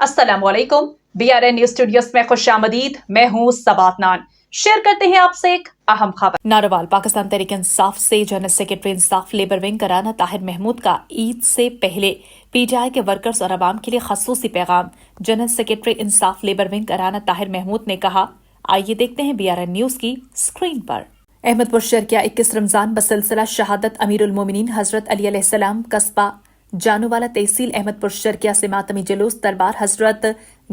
अस्सलाम वालेकुम। BRN news studios में खुशामदीद। मैं हूँ सबात नान। शेयर करते हैं आपसे एक अहम खबर। नारोवाल पाकिस्तान तहरीक इंसाफ से जनरल सेक्रेटरी इंसाफ लेबर विंग कराना ताहिर महमूद का ईद से पहले PTI के वर्कर्स और आवाम के लिए खसूसी पैगाम। जनरल सेक्रेटरी इंसाफ लेबर विंग कराना ताहिर महमूद ने कहा, आइए देखते हैं BRN न्यूज की स्क्रीन पर। अहमदपुर शर्किया 21 रमजान बसिलसिला शहादत अमीरुल मोमिनीन हजरत अली अलैहिस्सलाम कस्बा जानूवाला तहसील अहमदपुर शर्किया से मातमी जुलूस दरबार हजरत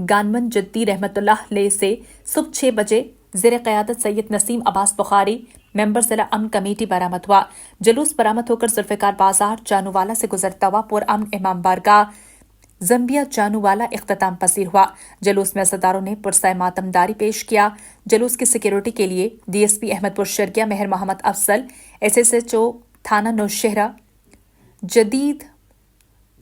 गानमन जद्दी रहमतुल्लाह अलैह से सुबह 6 बजे ज़ेर क़यादत सैयद नसीम अब्बास बुखारी मेंबर जिला अमन कमेटी बरामद हुआ। जुलूस बरामद होकर जुल्फ़िकार बाजार जानूवाला से गुजरता हुआ पुर अमन इमाम बारगाह जम्बिया जानूवाला इख्तिताम पसीर हुआ। जुलूस में अज़ादारों ने पुरसाए मातमदारी पेश किया। जुलूस की सिक्योरिटी के लिए DSP अहमदपुर शर्किया मेहर मोहम्मद अफसल, SSHO थाना नौशहरा जदीद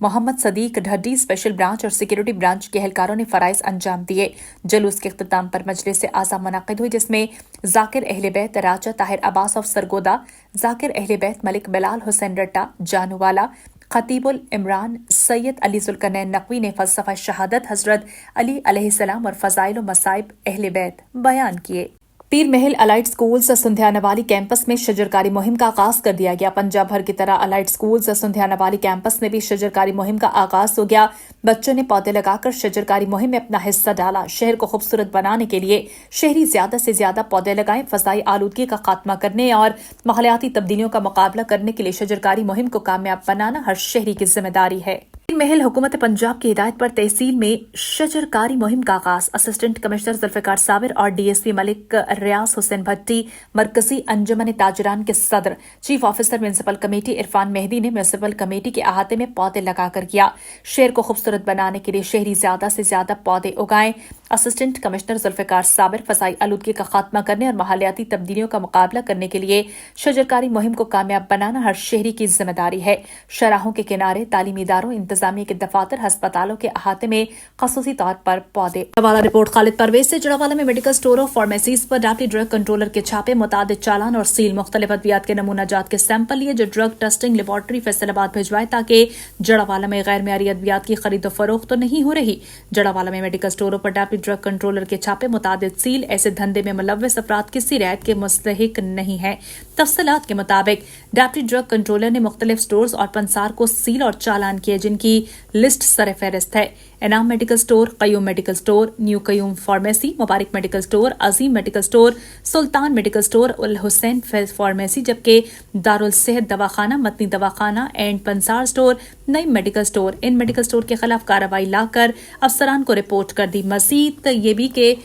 मोहम्मद सदीक ढड्डी स्पेशल ब्रांच और सिक्योरिटी ब्रांच के एहलकारों ने फराइज अंजाम दिए। जुलूस के इख्तिताम पर मजलिस आज़ा मुनक़िद हुई, जिसमें जाकिर अहले बैत राजा ताहिर अब्बास ऑफ सरगोदा, जाकिर अहले बैत मलिक बिलाल हुसैन रट्टा जानूवाला, खतीबुल इमरान सैयद अली ज़ुल्करनैन नकवी ने फ़लसफ़ा शहादत हजरत अली अलैहिस्सलाम और फ़ज़ाइल व मसाइब अहले बैत बयान किए। पीर महल अलाइड स्कूल्स सुंधियानवाली कैंपस में शजरकारी मुहिम का आगाज कर दिया गया। पंजाब भर की तरह अलाइड स्कूल्स सुंधियानवाली कैंपस में भी शजरकारी मुहिम का आगाज हो गया। बच्चों ने पौधे लगाकर शजरकारी मुहिम में अपना हिस्सा डाला। शहर को खूबसूरत बनाने के लिए शहरी ज्यादा से ज्यादा पौधे लगाएं। फजाई आलूदगी का खात्मा करने और माहौलियाती तब्दीलियों का मुकाबला करने के लिए शजरकारी मुहिम को कामयाब बनाना हर शहरी की जिम्मेदारी है। महल हुकूमत पंजाब की हिदायत पर तहसील में शजरकारी मुहिम का आगाज। असिस्टेंट कमिश्नर जुल्फ़िकार साबिर और DSP मलिक रियाज हुसैन भट्टी, मरकजी अंजुमन ताजरान के सदर, chief officer municipal committee Irfan Mehdi ने म्यूनसिपल कमेटी के अहाते में पौधे लगाकर किया। शहर को खूबसूरत बनाने के लिए शहरी ज्यादा से ज्यादा पौधे उगाएं। असिस्टेंट कमिश्नर जुल्फ़िकार साबिर फसाई आलूदगी का खात्मा करने और माहौलियाती तब्दीलियों का मुकाबला करने के लिए शजरकारी मुहिम को कामयाब बनाना हर शहरी की जिम्मेदारी है। शराहों के किनारे, तालीमी इदारों, इंतजामिया के दफातर, अस्पतालों के अहाते में खसूसी तौर पर पौधे। जड़ावाला रिपोर्ट खालिद परवेज से। जड़ावाला में मेडिकल स्टोर और फार्मेसीज पर डेप्टी ड्रग कंट्रोलर के छापे, मुतादिद चालान और सील। मुख्तलिफ अद्वियात के नमूना जात के सैंपल लिए जो ड्रग टेस्टिंग लेबॉर्ट्री फैसलाबाद भिजवाए ताकि जड़ावाला में गैर मेयारी अद्वियात की खरीदो फरोख्त तो नहीं हो रही। जड़ावाला में मेडिकल स्टोरों पर डेप्टी ड्रग कंट्रोलर के छापे, मुतादिद सील। ऐसे धंधे में मुलव्वस अफराद किसी रियायत के मुस्तहिक नहीं है। तफसीलात के मुताबिक डेप्टी ड्रग कंट्रोलर ने मुख्तलिफ स्टोर्स और पंसार को सील और चालान किए, जिनकी लिस्ट सर फहरिस्त है। Inam medical store, Qayyum medical store, new Qayyum pharmacy, Mubarak medical store, Azeem medical store, Sultan medical store, ul Hussain pharmacy, जबकि दारुल सेहत दवाखाना, मतनी दवाखाना and Pansar store, Naeem medical store. इन मेडिकल स्टोर के खिलाफ कार्रवाई लाकर अफसरान को रिपोर्ट कर दी। मजीद ये भी कि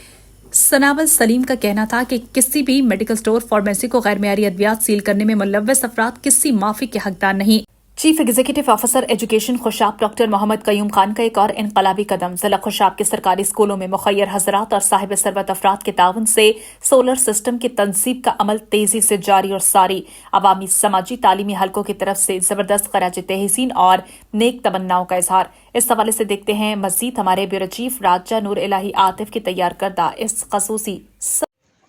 सनावल सलीम का कहना था कि किसी भी मेडिकल स्टोर फार्मेसी को गैर मेयारी अद्वियात सील करने में मुलव्वस अफराद किसी माफी के हकदार नहीं। Chief executive officer education Khushab doctor Mohammad Qayyum Khan का एक और इनकलाबी कदम। जिला खुशाब के सरकारी स्कूलों में मुखय्यर हजरात और साहिब सरबत अफराद के ताउन से सोलर सिस्टम की तनसीब का अमल तेजी से जारी और सारी। अवामी समाजी तालीमी हलकों की तरफ से जबरदस्त खराज तहसीन और नेक तमन्नाओं का इजहार। इस हवाले से देखते हैं मजीद हमारे ब्यूरो चीफ राजा नूर इलाही आतिफ की तैयार करदा इस खसूसी।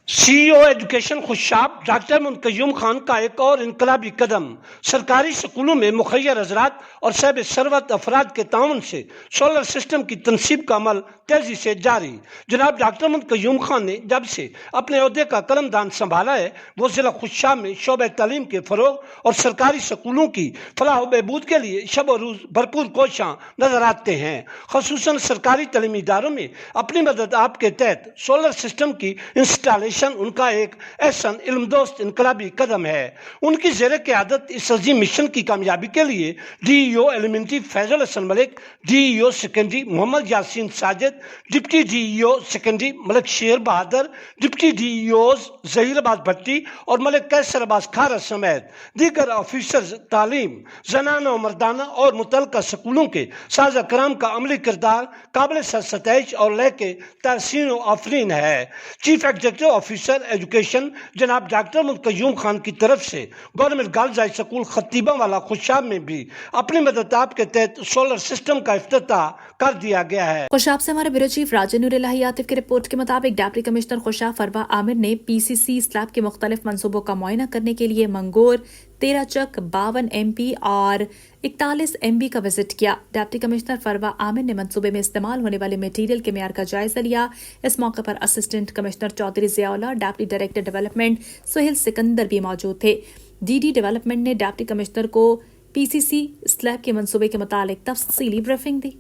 CEO education Khushab doctor Munqayyum Khan का एक और इनकलाबी कदम। सरकारी स्कूलों में मुखय्यर हजरात और साहिब सरवत अफराद के ताउन से सोलर सिस्टम की तनसीब का अमल तेजी से जारी। जनाब डॉक्टर मुनकय्यूम खान ने जब से अपने अहदे का कलमदान संभाला है, वो जिला खुशाब में शोबे तालीम के फरोग और सरकारी स्कूलों की फलाह व बहबूद के लिए शब और रोज भरपूर कोशिशां नजर आते हैं। खसूसन सरकारी तालीमी इदारों में अपनी मदद आपके तहत सोलर सिस्टम की इंस्टॉलेशन उनका एक एहसन इल्मदोस्त इनकलाबी कदम है। उनकी ज़ेरे क़यादत इस अजीम मिशन की कामयाबी के लिए DEO elementary Faisal Hassan Malik, DEO secondary Mohammad Yasin Sajid, deputy DEO secondary Malik Sher Bahadur, deputy DEOs Zahirabad Bhatti और मलिक कैसर अब्बास खारा समेत दीगर ऑफिसर्स तालीम, जनाना और मर्दाना और मुतल्लिका स्कूलों के साज़ा कराम का अमली किरदार काबिल सतैश और लेके तहसीन व आफरीन है। चीफ एग्जीक्यूटिव ऑफिसर एजुकेशन जनाब डॉक्टर मुनकय्यूम खान की तरफ से गवर्नमेंट गर्ल्स हाई स्कूल खतीबा वाला खुशाब में भी अपनी मदद आपके तहत सोलर सिस्टम का इफ्तिताह कर दिया गया है। खुशाब से हमारे ब्यूरो चीफ राजा नूर इलाही आतिफ की रिपोर्ट के मुताबिक डिप्टी कमिश्नर खुशाब फरवा आमिर ने PCC स्लैब के मुख्तलिफ मंसूबों का मुआयना करने के लिए मंगोर 13 चक 52 MP और 41 MB का विजिट किया। डिप्टी कमिश्नर फरवा आमिर ने मंसूबे में इस्तेमाल होने वाले मटेरियल के मेयार का जायजा लिया। इस मौके पर assistant commissioner Chaudhry Ziaullah, deputy director development Suhail Sikandar भी मौजूद थे। DD डेवलपमेंट ने डिप्टी कमिश्नर को PCC स्लैब के मंसूबे के मुतालिक तफसीली ब्रीफिंग दी।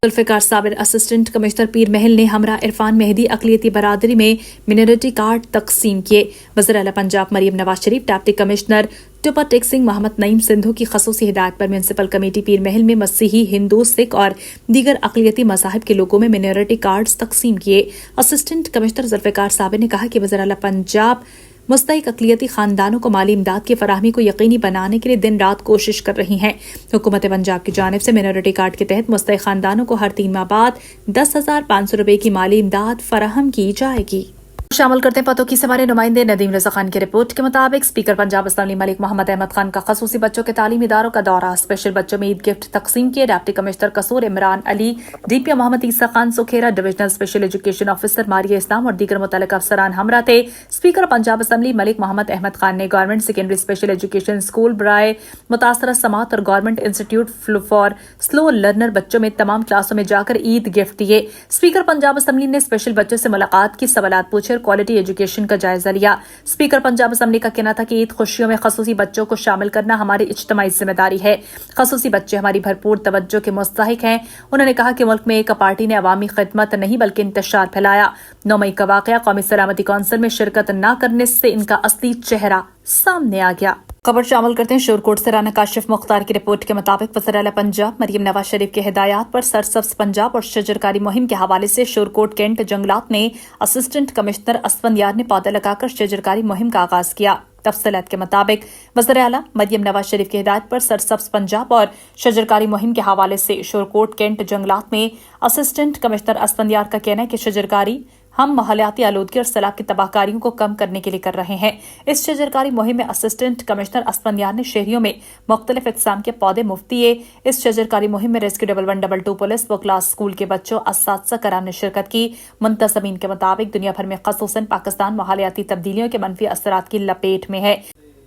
जुल्फिकार साबिर असिस्टेंट कमिश्नर पीर महल ने हमरा इरफान मेहदी अकलियती बरादरी में मिनोरिटी कार्ड तकसीम किए। वज़ीर आला पंजाब मरियम नवाज शरीफ, डिप्टी कमिश्नर टुपा टेक सिंह, मोहम्मद नईम सिंधु की खसूसी हिदायत पर म्यूनसिपल कमेटी पीर महल में मसीही, हिंदू, सिख और दीगर अकलियती मज़ाहिब के लोगों में मिनोरिटी कार्ड्स तकसीम किए। असिस्टेंट कमिश्नर जुल्फिकार साबिर ने कहा कि वज़ीर आला पंजाब मुस्तहिक अकलियती खानदानों को माली इमदाद की फराहमी को यकीनी बनाने के लिए दिन रात कोशिश कर रही हैं। हुकूमत पंजाब की जानिब से मिनोरिटी कार्ड के तहत मुस्तहिक खानदानों को हर 3 माह बाद 10,500 रुपए की माली इमदाद फराहम की जाएगी। शामिल करते हैं पतोकी से हमारे नुमाइंदे नदीम रजा खान की रिपोर्ट के मुताबिक स्पीकर पंजाब असम्बली मलिक मोहम्मद अहमद खान का खसूसी बच्चों के तालीमी इदारों का दौरा। स्पेशल बच्चों में ईद गिफ्ट तकसीम किए। Deputy commissioner Kasur Imran Ali, DPO Mohammad Isa Khan Sukhera, divisional special education officer Maria Islam और दीगर मुतल्लिक अफसरान हमरा थे। स्पीकर पंजाब असम्बली मलिक मोहम्मद अहमद खान ने government secondary special education school बराए मुतासरा समात और government institute for slow learner बच्चों में तमाम क्लासों में जाकर ईद गिफ्ट दिए। स्पीकर पंजाब असम्बली ने स्पेशल बच्चों से मुलाकात की, सवालात पूछे और क्वालिटी एजुकेशन का जायजा लिया। स्पीकर पंजाब असम्बली का कहना था कि ईद खुशियों में खसूसी बच्चों को शामिल करना हमारी इज्तिमाई जिम्मेदारी है। खसूसी बच्चे हमारी भरपूर तवज्जो के मुस्तहिक हैं। उन्होंने कहा कि मुल्क में एक पार्टी ने अवामी खिदमत नहीं बल्कि इंतशार फैलाया। 9 मई का वाकया कौमी सलामती कौंसिल में शिरकत न करने से इनका असली चेहरा सामने आ गया। खबर शामिल करते हैं शोरकोट से राना काशिफ मुख्तार की रिपोर्ट के मुताबिक वज़ीर आला पंजाब मरियम नवाज शरीफ के हिदायत पर सरसब्ज पंजाब और शजरकारी मुहिम के हवाले से शोरकोट कैंट जंगलात ने असिस्टेंट कमिश्नर असफंदियार ने पौधे लगाकर शजरकारी मुहिम का आगाज किया। तफसीलात के मुताबिक वज़ीर आला मरियम नवाज शरीफ की हिदायत पर सरसब्ज पंजाब और शजरकारी मुहिम के हवाले से शोरकोट कैंट जंगलात में असिस्टेंट कमिश्नर असफंदियार का कहना है कि शजरकारी हम माहौलियाती आलूदगी और सैलाब की तबाहकारियों को कम करने के लिए कर रहे हैं। इस शजरकारी मुहिम में असिस्टेंट कमिश्नर असफंदियार ने शहरियों में मुख्तलिफ इकसाम के पौधे मुफ्त दिए। इस शजरकारी मुहिम में रेस्क्यू 1122 पुलिस व क्लास स्कूल के बच्चों असातिज़ा कराम ने शिरकत की। मुंतज़मीन के मुताबिक दुनिया भर में ख़ुसूसन पाकिस्तान माहौलियाती तब्दीलियों के मनफी असरात की लपेट में है।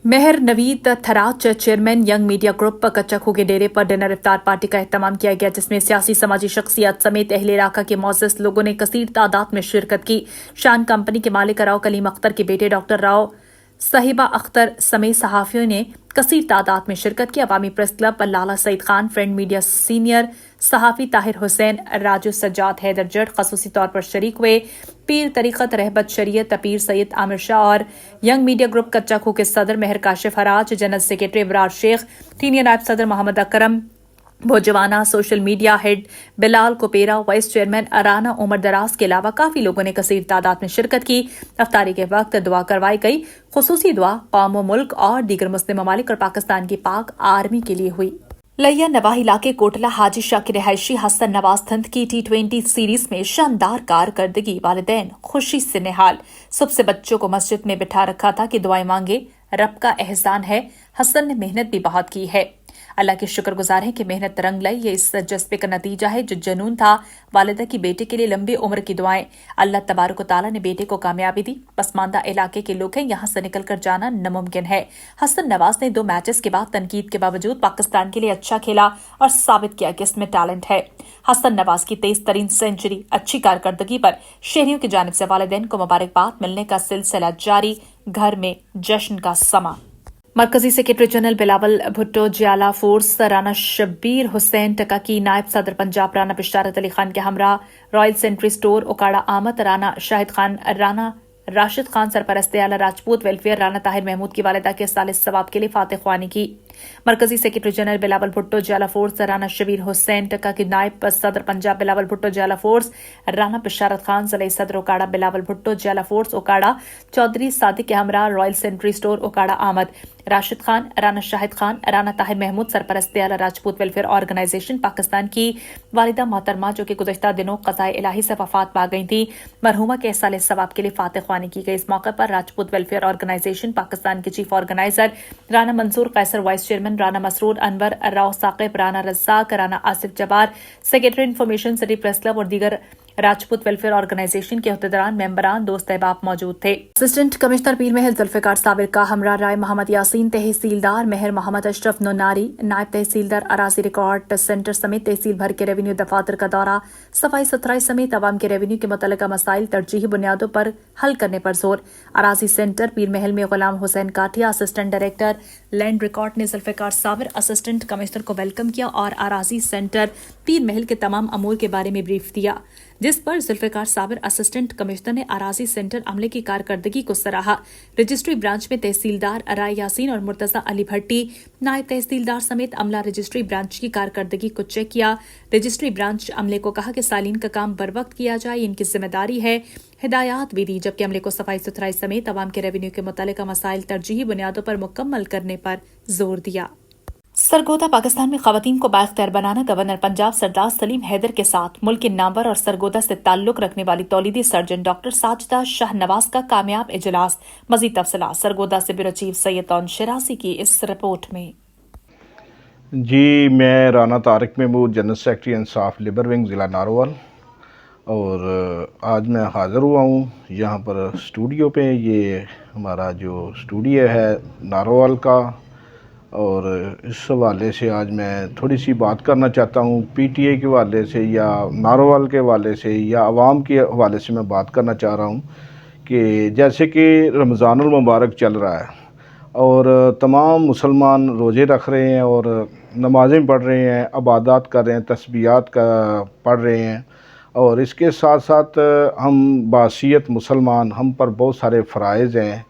Mehar Naveed Tharach chairman young media group Kacha Khuh के डेरे पर डिनर इफ्तार पार्टी का एहतमाम किया गया, जिसमें सियासी समाजी शख्सियत समेत अहले इलाका के मोअज़्ज़ज़ लोगों ने कसीर तादाद में शिरकत की। शान कंपनी के मालिक राव कलीम अख्तर के बेटे डॉक्टर राव साहिबा अख्तर समेत सहाफ़ियों ने कसीर तादाद में शिरकत की। अवामी प्रेस क्लब पर Lala Saeed Khan, friend media senior सहाफ़ी ताहिर हुसैन, राजू सज्जाद, हैदर जट खसूसी तौर पर शरीक हुए। पीर तरीक़त रहबत शरीयत पीर सैयद आमिर शाह और young media group Kacha Khuh के सदर Mehar Kashif Haraj, general secretary Ibrar Sheikh, senior नायब सदर Mohammad Akram Bhojwana, social media head Bilal Kupera, vice chairman Rana Umar Daraz के अलावा काफी लोगों ने कसीर तादाद में शिरकत की। अफ्तारी के वक्त दुआ करवाई गई। खुसूसी दुआ कौम व मुल्क और दीगर मुस्लिम ममालिक और पाकिस्तान की पाक आर्मी के लिए हुई। लिया नवाह इलाके कोटला हाजी शाह के रिहायशी हसन नवाज थंद की T20 सीरीज में शानदार कारकर्दगी, वालिदैन खुशी से निहाल। सुबह से बच्चों को मस्जिद में बिठा रखा था कि दुआएं मांगे, रब का एहसान है। हसन ने मेहनत भी बहुत की है। अल्लाह के शुक्रगुजार हैं कि मेहनत रंग लाई। ये इस जज्बे का नतीजा है जो जनून था। वालिदा की बेटे के लिए लंबी उम्र की दुआएं। अल्लाह तबारक व तआला ने बेटे को कामयाबी दी। पसमानदा इलाके के लोग हैं, यहाँ से निकल कर जाना नामुमकिन है। हसन नवाज ने 2 मैचेस के बाद तनकीद के बावजूद पाकिस्तान के लिए अच्छा खेला और साबित किया कि इसमें टैलेंट है। हसन नवाज की 23 तरीन सेंचुरी, अच्छी कारकर्दगी पर शहरियों की जानिब से वालिदैन को मुबारकबाद मिलने का सिलसिला जारी। घर में जश्न का समा। मरकजी secretary general Bilawal Bhutto Jiyala force Rana Shabbir Hussain Taka की नायब सदर पंजाब राना बिशारत अली खान के हमरा रॉयल सेंट्री स्टोर ओकाड़ा आमद राना शाहिद खान राना राशिद खान सरपरस्त आला राजपूत वेलफेयर राना ताहिर महमूद की वालिदा के सालिस सवाब के लिए फातह ख्वानी की। मरकजी secretary general Bilawal Bhutto Jiyala force Rana Shabbir Hussain Taka की नायब सदर पंजाब बिलावल भुट्टो जियाला फोर्स राना बिशारत खान ज़िले सदर ओकाड़ा बिलावल भुट्टो जियाला फोर्स ओकाड़ा चौधरी सादिक के हमरा रॉयल सेंट्री स्टोर ओकाड़ा आमद राशिद खान राना शाहिद खान राना ताहिर महमूद सरपरस्त आला राजपूत वेलफेयर ऑर्गेनाइजेशन पाकिस्तान की वालिदा मोहतरमा जो कि गुज़श्ता दिनों क़ज़ाए इलाही से वफात पा गई थी। मरहुमा के सालिस सवाब के लिए फातह ख्वानी की गई। इस मौके पर राजपूत वेलफेयर ऑर्गेनाइजेशन पाकिस्तान के चीफ ऑर्गेनाइजर राना मंसूर कैसर, वाइस चेयरमैन राना मसरूर अनवर, राव साकिब, राना रज़ाक, राना आसिफ जबार, secretary information city press club और दीगर राजपूत वेलफेयर ऑर्गेनाइजेशन के अहदेदारान, मेंबरान, दोस्त अहबाब मौजूद थे। असिस्टेंट कमिश्नर पीर महल जुल्फिकार साबिर का हमरा राय मोहम्मद यासीन, तहसीलदार मेहर मोहम्मद अशरफ नोनारी, नायब तहसीलदार अराजी रिकॉर्ड सेंटर समेत तहसील भर के रेवेन्यू दफातर का दौरा, सफाई सुथराई समेत आवाम के रेवेन्यू के मुतल्लिका मसाइल तरजीही बुनियादों पर हल करने पर जोर। अराजी सेंटर पीर महल में गुलाम हुसैन काठिया, असिस्टेंट डायरेक्टर लैंड रिकॉर्ड ने जुल्फिकार साबिर असिस्टेंट कमिश्नर को वेलकम किया और अराजी सेंटर पीर महल के तमाम अमूर के बारे में ब्रीफ दिया, जिस पर जुल्फिकार साबिर असिस्टेंट कमिश्नर ने अराजी सेंटर अमले की कारकर्दगी को सराहा। रजिस्ट्री ब्रांच में तहसीलदार राय यासीन और मुर्तजा अली भट्टी, नायब तहसीलदार समेत अमला रजिस्ट्री ब्रांच की कारकर्दगी को चेक किया। रजिस्ट्री ब्रांच अमले को कहा कि सालीन का काम बर वक्त किया जाए, इनकी जिम्मेदारी है। हिदायत भी दी, जबकि अमले को सफाई सुथराई समेत अवाम के रेवेन्यू के मुतल्लिका मसाइल तरजीही बुनियादों पर मुकम्मल करने पर जोर दिया। सरगोदा पाकिस्तान में खवातीन को बाइख्तियार बनाना गवर्नर पंजाब सरदार सलीम हैदर के साथ मुल्क के नामवर और सरगोदा से ताल्लुक रखने वाली तौलीदी सर्जन डॉक्टर साजिदा शाह नवाज का कामयाब इजलास। मजीद तफसीलात सरगोदा से ब्यूरो चीफ सैयद तौन शिरासी की इस रिपोर्ट में। जी, मैं राना तारिक महमूद, जनरल सेक्रेटरी इंसाफ लेबर विंग ज़िला नारोवाल, और आज मैं हाज़िर हुआ हूँ यहाँ पर स्टूडियो पे। ये हमारा जो स्टूडियो है नारोवाल का, और इस हवाले से आज मैं थोड़ी सी बात करना चाहता हूँ। पीटीए के हवाले से या नारोवाल के हवाले से या आवाम के हवाले से मैं बात करना चाह रहा हूँ कि जैसे कि रमज़ानुल मुबारक चल रहा है और तमाम मुसलमान रोज़े रख रहे हैं और नमाज़ें पढ़ रहे हैं, इबादत कर रहे हैं, तस्बीहात का पढ़ रहे हैं, और इसके साथ साथ हम बासियत मुसलमान, हम पर बहुत सारे फ़राइज़ हैं।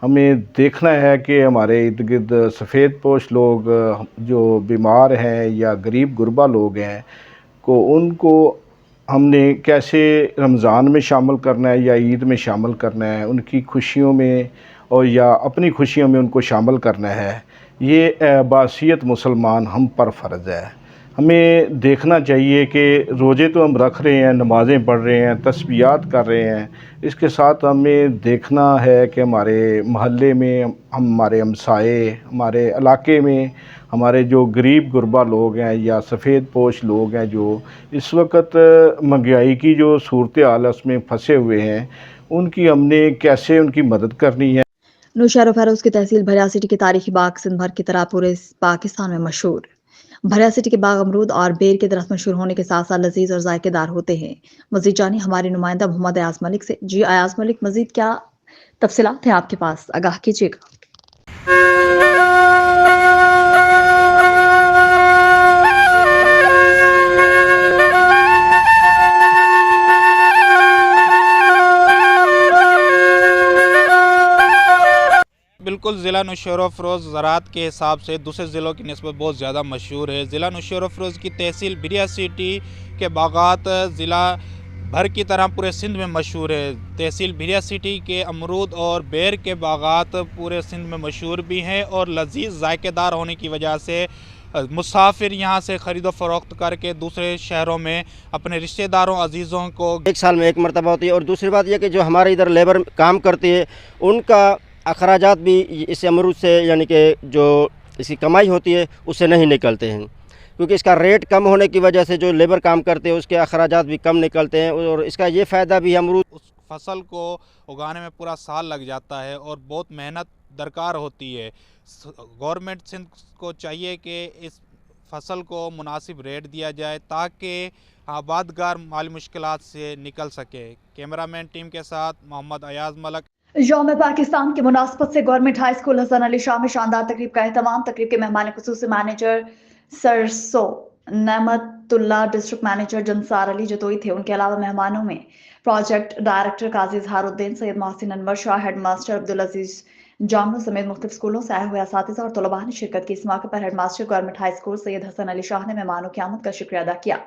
हमें देखना है कि हमारे इर्द गिर्द सफ़ेद पोश लोग जो बीमार हैं या गरीब गुरबा लोग हैं को उनको हमने कैसे रमज़ान में शामिल करना है या ईद में शामिल करना है, उनकी खुशियों में और या अपनी खुशियों में उनको शामिल करना है। ये बासियत मुसलमान हम पर फ़र्ज़ है। हमें देखना चाहिए कि रोज़े तो हम रख रहे हैं, नमाज़ें पढ़ रहे हैं, तस्बीहात कर रहे हैं, इसके साथ हमें देखना है कि हमारे महल्ले में, हमारे हमसाए, हमारे इलाके में हमारे जो गरीब गुरबा लोग हैं या सफ़ेद पोश लोग हैं जो इस वक्त महंगाई की जो सूरत हाल है उसमें फंसे हुए हैं, उनकी हमने कैसे उनकी मदद करनी है। नौशहरा फैरोज की तहसील भरिया सिटी के तारीखी बाग सिंध भर की तरह पूरे पाकिस्तान में मशहूर। भरिया सिटी के बाग अमरूद और बेर के दरख्त मशहूर होने के साथ साथ लजीज और जायकेदार होते हैं। मजीद जानिए हमारे नुमाइंदा मोहम्मद अयाज मलिक से। जी अयाज मलिक, मजीद क्या तफसीलात हैं आपके पास, आगाह कीजिएगा। बिल्कुल, ज़िला नौशहरा-फ़रोज़ ज़राअत के हिसाब से दूसरे ज़िलों की निस्बत बहुत ज़्यादा मशहूर है। ज़िला नौशहरा-फ़रोज़ की तहसील भरिया सिटी के बागात ज़िला भर की तरह पूरे सिंध में मशहूर है। तहसील भरिया सिटी के अमरूद और बेर के बागात पूरे सिंध में मशहूर भी हैं और लजीज जायकेदार होने की वजह से मुसाफिर यहाँ से ख़रीदो फ़रोख्त करके दूसरे शहरों में अपने रिश्तेदारों अजीज़ों को एक साल में एक मरतबा होती है। और दूसरी बात यह कि जो हमारे इधर लेबर काम करती है उनका अखराजात भी इस अमरूद से, यानी कि जो इसकी कमाई होती है उससे नहीं निकलते हैं, क्योंकि इसका रेट कम होने की वजह से जो लेबर काम करते हैं उसके अखराजात भी कम निकलते हैं। और इसका ये फ़ायदा भी अमरूद उस फसल को उगाने में पूरा साल लग जाता है और बहुत मेहनत दरकार होती है। गवर्नमेंट सिंध को चाहिए कि इस फसल को मुनासिब रेट दिया जाए ताकि आबादगार माली मुश्किलात से निकल सके। कैमरामैन टीम के साथ मोहम्मद अयाज मलिक। यौम पाकिस्तान की मुनासबत से government high school Hassan Ali Shah में शानदार तकरीब का एहतमाम। तकरीब के मेहमान खुसूसी मैनेजर सरसो नेमतुल्ला, डिस्ट्रिक्ट मैनेजर जंसार अली जतोई थे। उनके अलावा मेहमानों में प्रोजेक्ट डायरेक्टर काजी इजहारुद्दीन, सैयद मोहसिन अनवर शाह, हेड मास्टर अब्दुल अजीज जामनू समेत मुख्तलिफ स्कूलों से आए हुए असातिज़ा और तलबा ने शिरकत की। इस मौके पर headmaster government high school Syed Hassan Ali Shah ने मेहमानों की आमद का शुक्रिया अदा किया।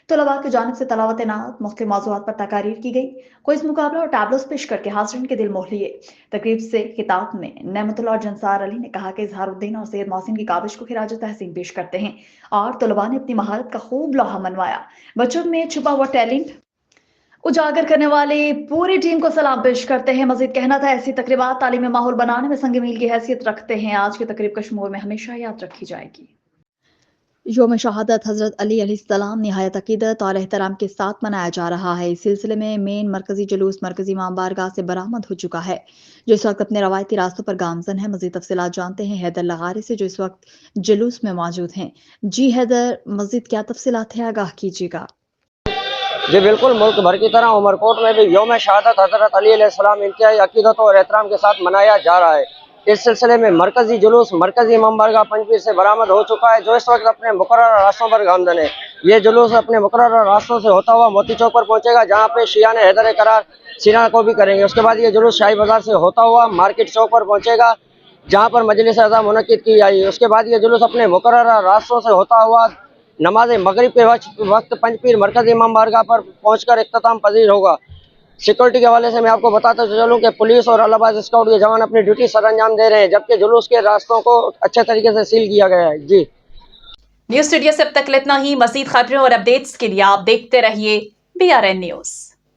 तलबा की जानिब से तलावत नात मुख्तलिफ मौज़ूआत पर तकारीर की गई, क्विज़ मुकाबला और टैबलोस पेश करके हाज़रीन के दिल मोह लिए। तकरीब से खिताब में नेमतुल्ला और जंसार अली ने कहा कि इजहारुद्दीन और सैयद मोहसिन की काबिश को खिराज तहसीन पेश करते हैं और तलबा ने अपनी महारत का खूब लोहा मनवाया। बच्चों में छुपा हुआ टैलेंट उजागर करने वाली पूरी टीम को सलाम पेश करते हैं। मजीद कहना था ऐसी तकरीबात तालीमी माहौल बनाने में संग मील की हैसियत रखते हैं। आज की तकरीब कश्मीर में हमेशा याद रखी जाएगी। یوم شہادت حضرت علی علیہ السلام نہایت عقیدت اور احترام کے ساتھ منایا جا رہا ہے۔ اس سلسلے میں مین مرکزی جلوس مرکزی امام بارگاہ سے برآمد ہو چکا ہے، جو اس وقت اپنے روایتی راستوں پر گامزن ہے۔ مزید تفصیلات جانتے ہیں حیدر لغاری سے، جو اس وقت جلوس میں موجود ہیں۔ جی حیدر، مزید کیا تفصیلات ہیں، آگاہ کیجیے گا۔ جی بالکل، ملک بھر کی طرح عمرکوٹ میں بھی یوم شہادت حضرت علی علیہ السلام انتہائی عقیدت اور احترام کے ساتھ منایا جا رہا ہے۔ اس سلسلے میں مرکزی جلوس مرکزی امام بارگاہ پنجپیر سے برآمد ہو چکا ہے، جو اس وقت اپنے مقررہ راستوں پر گامزن ہے۔ یہ جلوس اپنے مقررہ راستوں سے ہوتا ہوا موتی چوک پر پہنچے گا، جہاں پہ شیعان حیدر قرار سینہ کو بھی کریں گے۔ اس کے بعد یہ جلوس شاہی بازار سے ہوتا ہوا مارکیٹ چوک پر پہنچے گا، جہاں پر مجلس اعظم منعقد کی جائے گی۔ اس کے بعد یہ جلوس اپنے مقررہ راستوں سے ہوتا ہوا نماز مغرب کے وقت پنجپیر مرکزی امام بارگاہ پر پہنچ کر اختتام پذیر ہوگا۔ سیکورٹی کے حوالے سے میں آپ کو بتاتا چلوں کہ پولیس اور الہباد اسکاؤٹ کے جوان اپنی ڈیوٹی سر انجام دے رہے ہیں، جبکہ جلوس کے راستوں کو اچھے طریقے سے سیل کیا گیا ہے۔ جی نیوز اسٹوڈیو سے اب تک اتنا ہی۔ مزید خبروں اور اپڈیٹس کے لیے آپ دیکھتے رہیے BRN نیوز۔